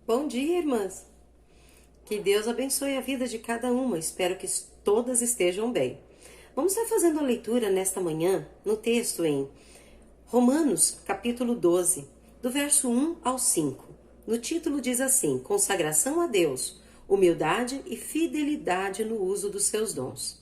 Bom dia, irmãs! Que Deus abençoe a vida de cada uma. Espero que todas estejam bem. Vamos estar fazendo a leitura nesta manhã no texto em Romanos, capítulo 12, do verso 1 ao 5. No título diz assim: Consagração a Deus, humildade e fidelidade no uso dos seus dons.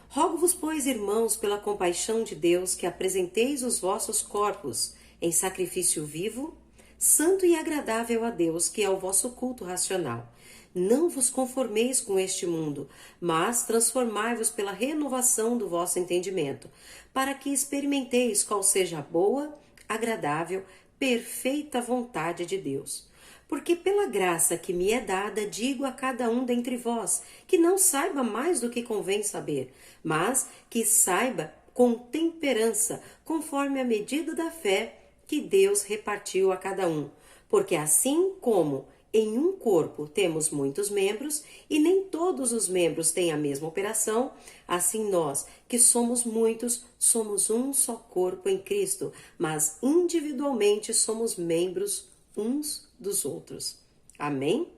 Rogo-vos, pois, irmãos, pela compaixão de Deus, que apresenteis os vossos corpos em sacrifício vivo, santo e agradável a Deus, que é o vosso culto racional. Não vos conformeis com este mundo, mas transformai-vos pela renovação do vosso entendimento, para que experimenteis qual seja a boa, agradável, perfeita vontade de Deus. Porque pela graça que me é dada, digo a cada um dentre vós, que não saiba mais do que convém saber, mas que saiba com temperança, conforme a medida da fé que Deus repartiu a cada um. Porque assim como em um corpo temos muitos membros, e nem todos os membros têm a mesma operação, assim nós, que somos muitos, somos um só corpo em Cristo, mas individualmente somos membros uns dos outros. Amém?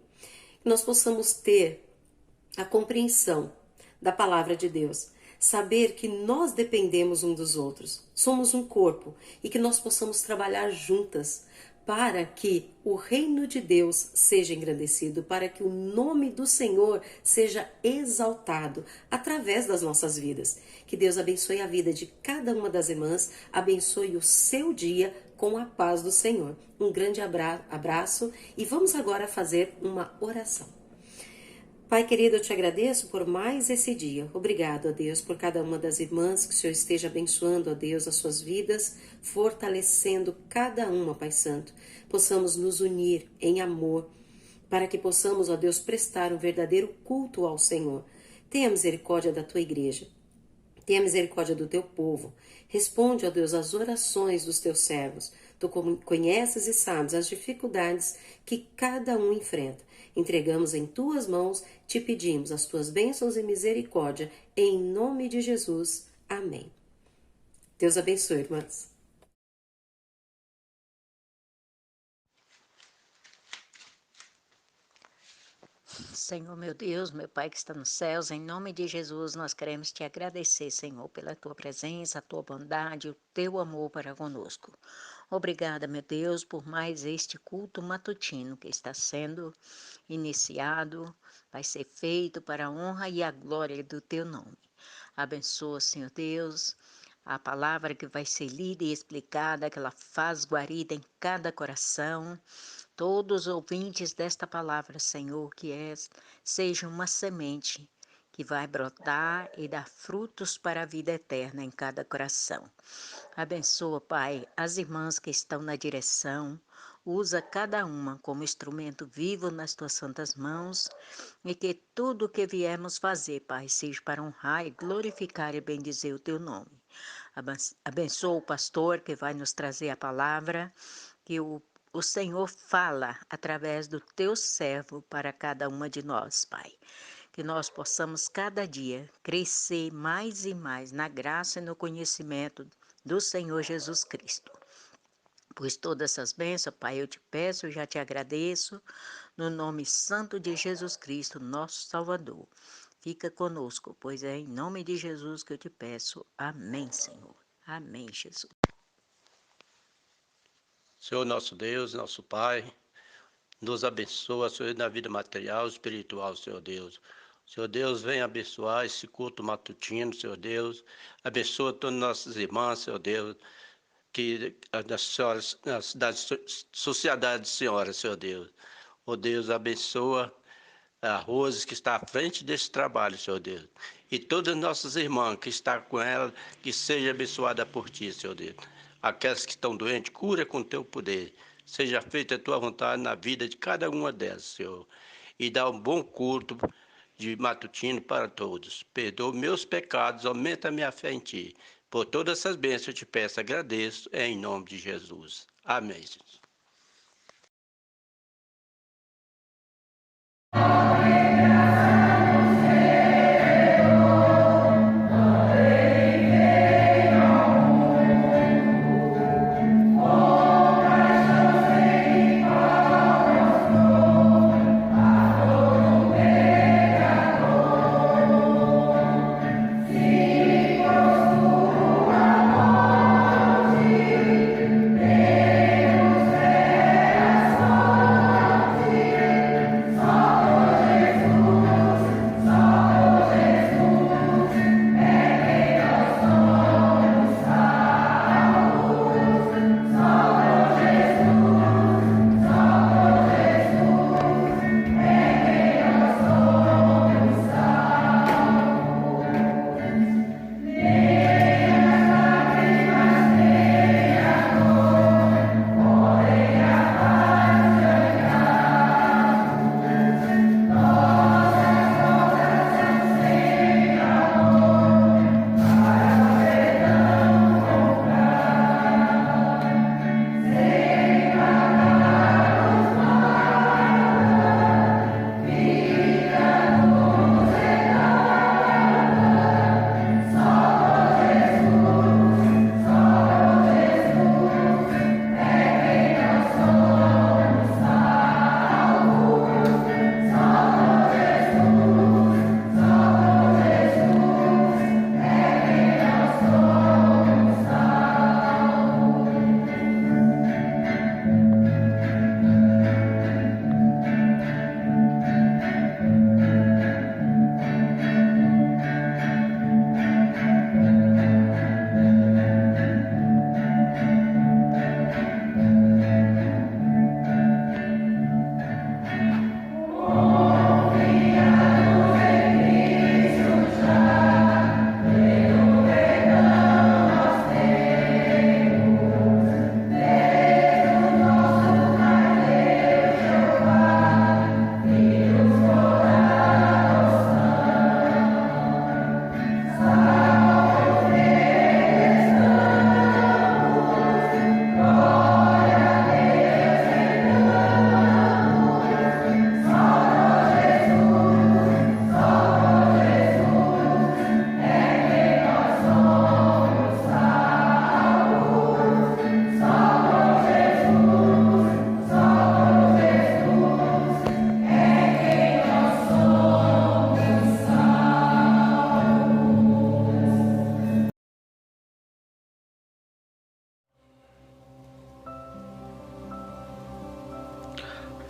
Que nós possamos ter a compreensão da palavra de Deus, saber que nós dependemos um dos outros, somos um corpo e que nós possamos trabalhar juntas para que o reino de Deus seja engrandecido, para que o nome do Senhor seja exaltado através das nossas vidas. Que Deus abençoe a vida de cada uma das irmãs, abençoe o seu dia com a paz do Senhor. Um grande abraço e vamos agora fazer uma oração. Pai querido, eu te agradeço por mais esse dia. Obrigado, ó Deus, por cada uma das irmãs, que o Senhor esteja abençoando, ó Deus, as suas vidas, fortalecendo cada uma, Pai Santo. Possamos nos unir em amor, para que possamos, ó Deus, prestar um verdadeiro culto ao Senhor. Tenha misericórdia da tua igreja. Tenha misericórdia do teu povo. Responde, ó Deus, às orações dos teus servos. Tu conheces e sabes as dificuldades que cada um enfrenta. Entregamos em tuas mãos, te pedimos as tuas bênçãos e misericórdia, em nome de Jesus. Amém. Deus abençoe, irmãs. Senhor, meu Deus, meu Pai que está nos céus, em nome de Jesus, nós queremos te agradecer, Senhor, pela tua presença, a tua bondade, o teu amor para conosco. Obrigada, meu Deus, por mais este culto matutino que está sendo iniciado, vai ser feito para a honra e a glória do teu nome. Abençoa, Senhor Deus, a palavra que vai ser lida e explicada, que ela faz guarida em cada coração. Todos os ouvintes desta palavra, Senhor, seja uma semente que vai brotar e dar frutos para a vida eterna em cada coração. Abençoa, Pai, as irmãs que estão na direção, usa cada uma como instrumento vivo nas tuas santas mãos e que tudo o que viemos fazer, Pai, seja para honrar e glorificar e bendizer o teu nome. Abençoa o pastor que vai nos trazer a palavra, que o Senhor fala através do teu servo para cada uma de nós, Pai. Que nós possamos cada dia crescer mais e mais na graça e no conhecimento do Senhor Jesus Cristo. Pois todas essas bênçãos, Pai, eu te peço, eu já te agradeço, no nome santo de Jesus Cristo, nosso Salvador. Fica conosco, pois é em nome de Jesus que eu te peço. Amém, Senhor. Amém, Jesus. Senhor nosso Deus, nosso Pai, nos abençoa, Senhor, na vida material e espiritual, Senhor Deus. Senhor Deus, vem abençoar esse culto matutino, Senhor Deus. Abençoa todas as nossas irmãs, Senhor Deus, da sociedade senhora, Senhor Deus. Ó Deus, abençoa a Rose que está à frente desse trabalho, Senhor Deus. E todas as nossas irmãs que estão com ela, que seja abençoada por ti, Senhor Deus. Aquelas que estão doentes, cura com teu poder. Seja feita a tua vontade na vida de cada uma delas, Senhor. E dá um bom culto de matutino para todos. Perdoa meus pecados, aumenta a minha fé em ti. Por todas essas bênçãos eu te peço, agradeço, em nome de Jesus. Amém.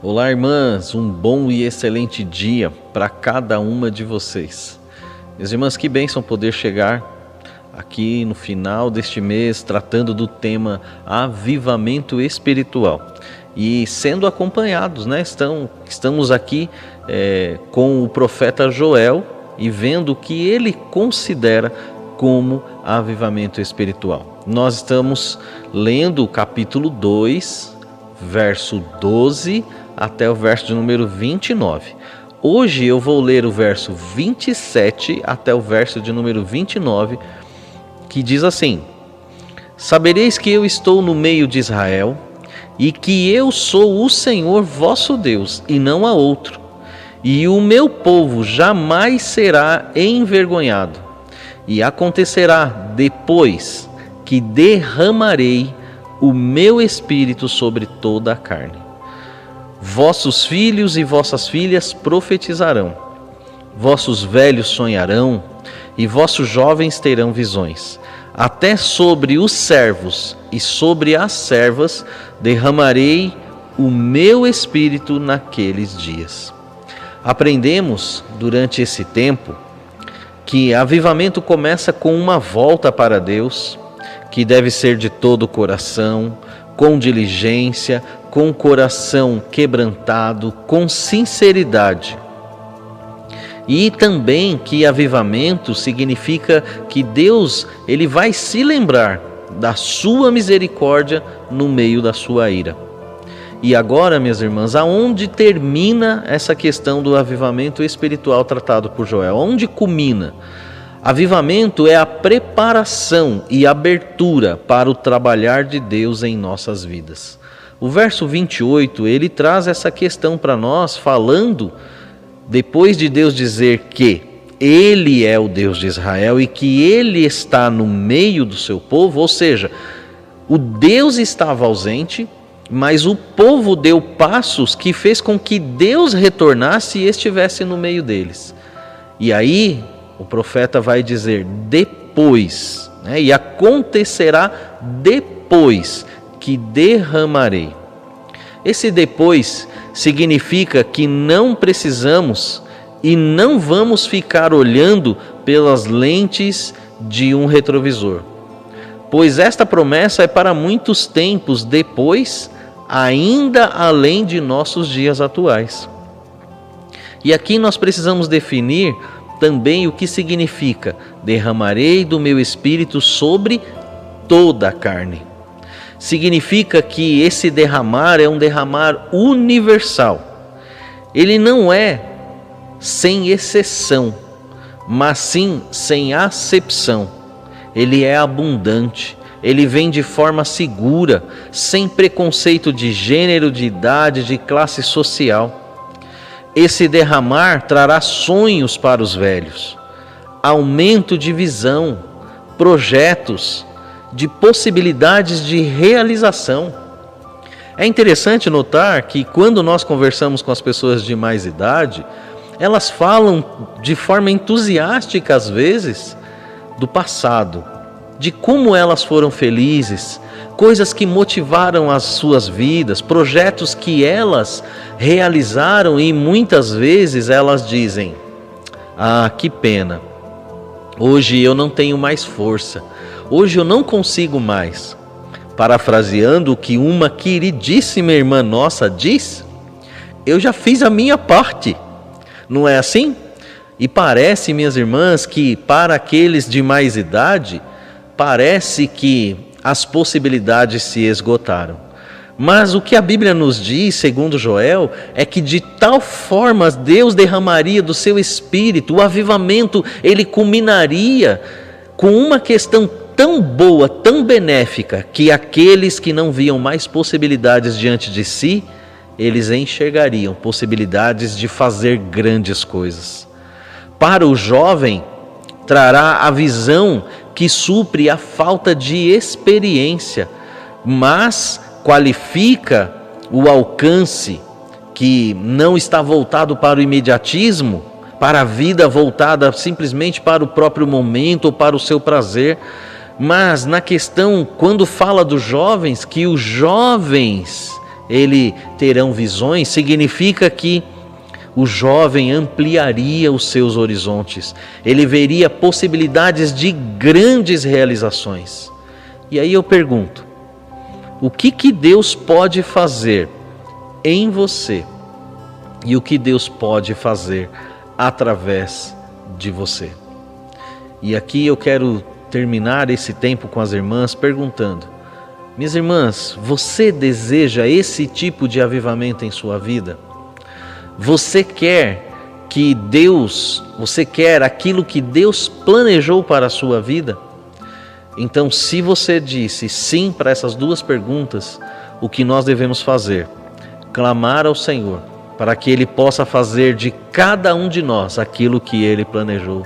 Olá, irmãs, um bom e excelente dia para cada uma de vocês. Minhas irmãs, que bênção poder chegar aqui no final deste mês tratando do tema avivamento espiritual e sendo acompanhados, né? Estamos aqui com o profeta Joel e vendo o que ele considera como avivamento espiritual. Nós estamos lendo o capítulo 2, verso 12 até o verso de número 29. Hoje eu vou ler o verso 27 até o verso de número 29, que diz assim: Sabereis que eu estou no meio de Israel, e que eu sou o Senhor vosso Deus, e não há outro. E o meu povo jamais será envergonhado. E acontecerá depois que derramarei o meu espírito sobre toda a carne. Vossos filhos e vossas filhas profetizarão, vossos velhos sonharão, e vossos jovens terão visões. Até sobre os servos e sobre as servas derramarei o meu espírito naqueles dias. Aprendemos durante esse tempo que avivamento começa com uma volta para Deus, que deve ser de todo o coração, com diligência, com o coração quebrantado, com sinceridade. E também que avivamento significa que Deus ele vai se lembrar da sua misericórdia no meio da sua ira. E agora, minhas irmãs, aonde termina essa questão do avivamento espiritual tratado por Joel? Onde culmina? Avivamento é a preparação e abertura para o trabalhar de Deus em nossas vidas. O verso 28, ele traz essa questão para nós, falando, depois de Deus dizer que Ele é o Deus de Israel e que Ele está no meio do seu povo, ou seja, o Deus estava ausente, mas o povo deu passos que fez com que Deus retornasse e estivesse no meio deles. E aí o profeta vai dizer depois, né? E acontecerá depois que derramarei. Esse depois significa que não precisamos e não vamos ficar olhando pelas lentes de um retrovisor, pois esta promessa é para muitos tempos depois, ainda além de nossos dias atuais. E aqui nós precisamos definir também o que significa derramarei do meu espírito sobre toda a carne. Significa que esse derramar é um derramar universal. Ele não é sem exceção, mas sim sem acepção. Ele é abundante, ele vem de forma segura, sem preconceito de gênero, de idade, de classe social. Esse derramar trará sonhos para os velhos, aumento de visão, projetos, de possibilidades de realização. É interessante notar que quando nós conversamos com as pessoas de mais idade, elas falam de forma entusiástica às vezes do passado, de como elas foram felizes, coisas que motivaram as suas vidas, projetos que elas realizaram, e muitas vezes elas dizem: ah, que pena, hoje eu não tenho mais força, hoje eu não consigo mais. Parafraseando o que uma queridíssima irmã nossa diz: eu já fiz a minha parte. Não é assim? E parece, minhas irmãs, que para aqueles de mais idade, parece que as possibilidades se esgotaram. Mas o que a Bíblia nos diz, segundo Joel, é que de tal forma Deus derramaria do seu espírito, o avivamento, ele culminaria com uma questão tão boa, tão benéfica, que aqueles que não viam mais possibilidades diante de si, eles enxergariam possibilidades de fazer grandes coisas. Para o jovem, trará a visão que supre a falta de experiência, mas qualifica o alcance que não está voltado para o imediatismo, para a vida voltada simplesmente para o próprio momento ou para o seu prazer, mas na questão, quando fala dos jovens, que os jovens terão visões, significa que o jovem ampliaria os seus horizontes, ele veria possibilidades de grandes realizações. E aí eu pergunto, o que Deus pode fazer em você e o que Deus pode fazer através de você? E aqui eu quero terminar esse tempo com as irmãs perguntando: minhas irmãs, você deseja esse tipo de avivamento em sua vida? Você quer aquilo que Deus planejou para a sua vida? Então, se você disse sim para essas duas perguntas, o que nós devemos fazer? Clamar ao Senhor para que Ele possa fazer de cada um de nós aquilo que Ele planejou.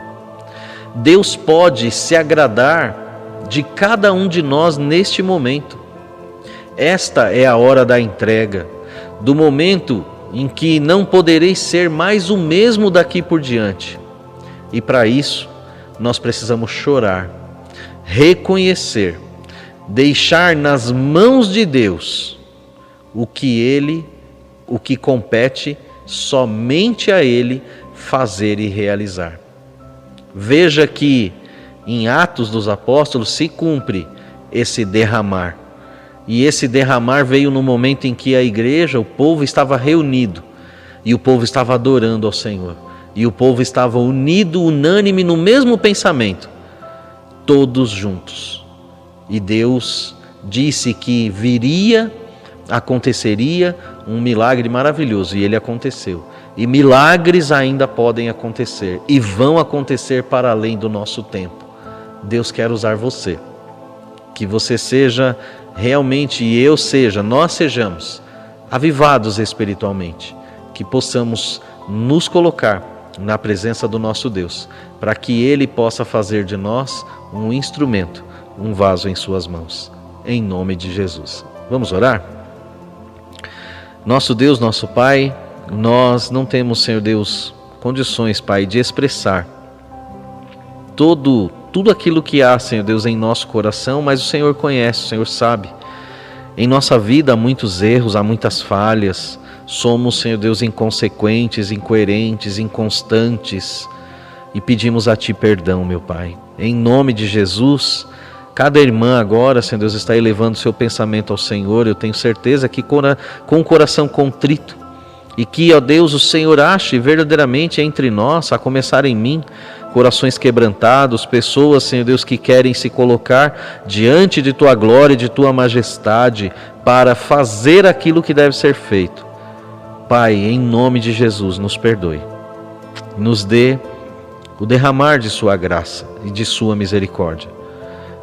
Deus pode se agradar de cada um de nós neste momento. Esta é a hora da entrega, do momento em que não podereis ser mais o mesmo daqui por diante. E para isso, nós precisamos chorar, reconhecer, deixar nas mãos de Deus o que compete somente a Ele fazer e realizar. Veja que em Atos dos Apóstolos se cumpre esse derramar. E esse derramar veio no momento em que a igreja, o povo estava reunido e o povo estava adorando ao Senhor. E o povo estava unido, unânime no mesmo pensamento, todos juntos. E Deus disse que aconteceria um milagre maravilhoso, e ele aconteceu. E milagres ainda podem acontecer e vão acontecer para além do nosso tempo. Deus quer usar você, que você seja realmente, nós sejamos avivados espiritualmente, que possamos nos colocar na presença do nosso Deus, para que Ele possa fazer de nós um instrumento, um vaso em suas mãos, em nome de Jesus. Vamos orar? Nosso Deus, nosso Pai, nós não temos, Senhor Deus, condições, Pai, de expressar tudo aquilo que há, Senhor Deus, em nosso coração, mas o Senhor conhece, o Senhor sabe. Em nossa vida há muitos erros, há muitas falhas, somos, Senhor Deus, inconsequentes, incoerentes, inconstantes, e pedimos a Ti perdão, meu Pai. Em nome de Jesus, cada irmã agora, Senhor Deus, está elevando seu pensamento ao Senhor. Eu tenho certeza que com o coração contrito, e que, ó Deus, o Senhor ache verdadeiramente entre nós, a começar em mim, corações quebrantados, pessoas, Senhor Deus, que querem se colocar diante de Tua glória e de Tua majestade para fazer aquilo que deve ser feito. Pai, em nome de Jesus, nos perdoe. Nos dê o derramar de Sua graça e de Sua misericórdia.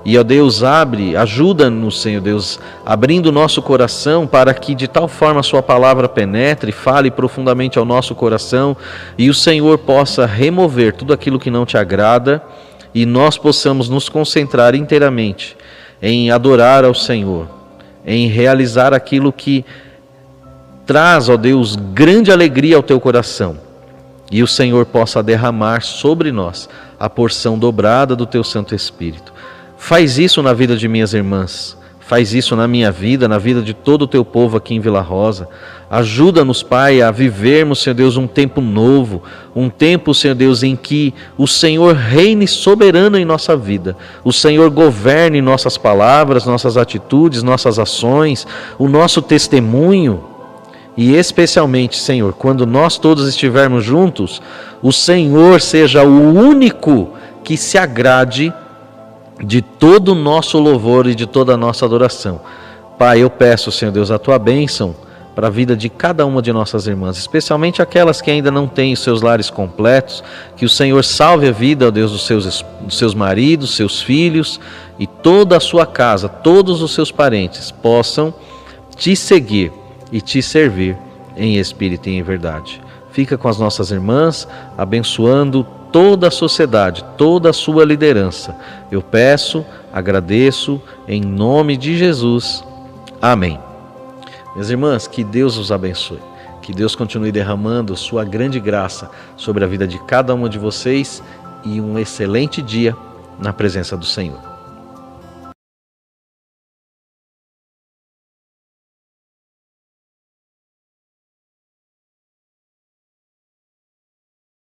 E, ó Deus, ajuda-nos, Senhor Deus, abrindo o nosso coração para que de tal forma a Sua palavra penetre, fale profundamente ao nosso coração e o Senhor possa remover tudo aquilo que não Te agrada e nós possamos nos concentrar inteiramente em adorar ao Senhor, em realizar aquilo que traz, ó Deus, grande alegria ao Teu coração, e o Senhor possa derramar sobre nós a porção dobrada do Teu Santo Espírito. Faz isso na vida de minhas irmãs, faz isso na minha vida, na vida de todo o Teu povo aqui em Vila Rosa. Ajuda-nos, Pai, a vivermos, Senhor Deus, um tempo novo, um tempo, Senhor Deus, em que o Senhor reine soberano em nossa vida, o Senhor governe nossas palavras, nossas atitudes, nossas ações, o nosso testemunho. E especialmente, Senhor, quando nós todos estivermos juntos, o Senhor seja o único que se agrade de todo o nosso louvor e de toda a nossa adoração. Pai, eu peço, Senhor Deus, a Tua bênção para a vida de cada uma de nossas irmãs, especialmente aquelas que ainda não têm os seus lares completos, que o Senhor salve a vida, ó Deus, dos seus maridos, seus filhos e toda a sua casa, todos os seus parentes possam Te seguir e Te servir em espírito e em verdade. Fica com as nossas irmãs, abençoando toda a sociedade, toda a sua liderança. Eu peço, agradeço, em nome de Jesus. Amém. Minhas irmãs, que Deus os abençoe. Que Deus continue derramando sua grande graça sobre a vida de cada uma de vocês e um excelente dia na presença do Senhor.